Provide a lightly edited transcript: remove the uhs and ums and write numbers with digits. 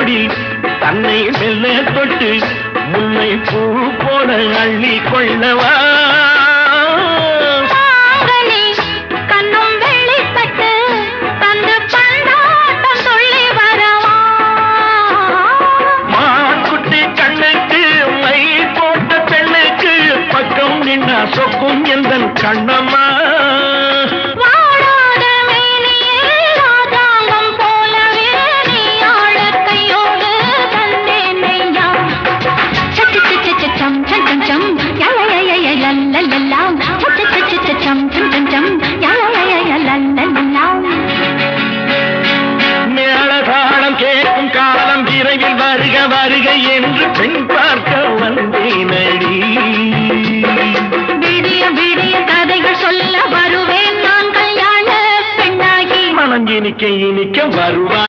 கொடி தன்னை மெல்ல தொட்டு முல்லை பூ போல அள்ளி கொள்ளவா சொக்கும் எந்தன் கண்ணம்மா வாழாத மேனியில் ராஜாங்கம் போலவே நீ ஆழக்கையோடு தந்தேனையா சம் சம் சம் சம் லல்லல்லாம் சம் சம் சம் லல்லல்லாம் மேளதாளம் கேட்கும் காலம் விரைவில் வருக வருக என்று பெண் பார்க்க வந்தேனடி கதைகள் சொல்ல வருவேன் நான் கல்யாண பெண்ணாகி மனம் இனிக்க இனிக்க வருவா